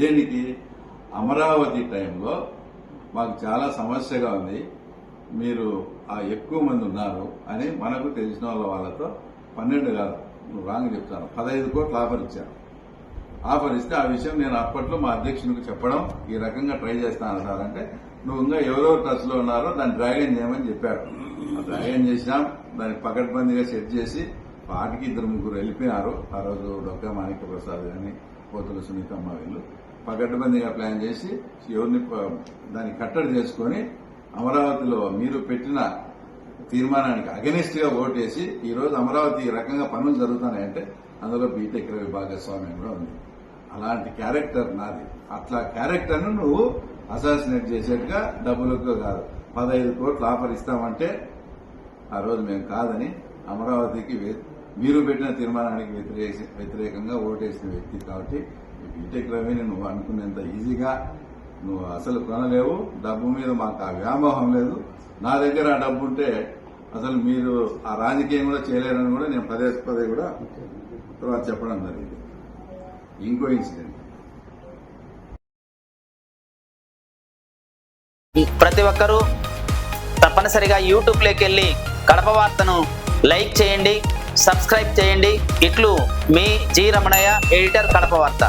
దేనికి? అమరావతి టైంలో మాకు చాలా సమస్యగా ఉంది, మీరు ఎక్కువ మంది ఉన్నారు అని మనకు తెలిసిన వాళ్ళతో 12 కాదు, నువ్వు రాంగ్ చెప్తాను, 15 కోట్లు ఆఫర్ ఇచ్చాను. ఆఫర్ ఇస్తే ఆ విషయం నేను అప్పట్లో మా అధ్యక్షునికి చెప్పడం, ఈ రకంగా ట్రై చేస్తాను సార్ అంటే, నువ్వు ఇంకా ఎవరెవరు టచ్ లో ఉన్నారో దాన్ని డ్రాగన్ చేయమని చెప్పాడు. డ్రాగన్ చేసినాం, దాన్ని పకడ్బందీగా సెట్ చేసి వాటికి 2-3 వెళ్ళిపోయినారు. ఆ రోజు డొక్కా మాణిక్య ప్రసాద్ గాని పోతుల సునీతమ్మ వీళ్ళు పకడ్బందీగా ప్లాన్ చేసి ఎవరిని దాన్ని కట్టడి చేసుకుని అమరావతిలో మీరు పెట్టిన తీర్మానానికి అగెనిస్ట్ గా ఓటేసి ఈ రోజు అమరావతి ఈ రకంగా పనులు జరుగుతున్నాయంటే అందులో బీటెక్ రవి భాగస్వామ్యం కూడా ఉంది. అలాంటి క్యారెక్టర్ నాది. అట్లా క్యారెక్టర్ ను నువ్వు అసాసినేట్ చేసేట్టుగా డబ్బులకు కాదు 15 కోట్లు ఆఫర్ ఇస్తామంటే ఆ రోజు మేము కాదని అమరావతికి మీరు పెట్టిన తీర్మానానికి వ్యతిరేకంగా ఓటేసిన వ్యక్తి కాబట్టి బీటెక్ రవిని నువ్వు అనుకునేంత ఈజీగా నువ్వు అసలు కొనలేవు. డబ్బు మీద మాకు ఆ వ్యామోహం లేదు. నా దగ్గర ఆ డబ్బు ఉంటే అసలు మీరు ఆ రాజకీయం కూడా చేయలేరని కూడా నేను పదే కూడా తర్వాత చెప్పడం జరిగింది. ఇంకో ఇన్సిడెంట్, ప్రతి ఒక్కరూ తప్పనిసరిగా యూట్యూబ్లోకి వెళ్ళి కడప వార్తను లైక్ చేయండి, సబ్స్క్రైబ్ చేయండి. ఇట్లు మీ జి రమణయ్య, ఎడిటర్, కడప వార్త.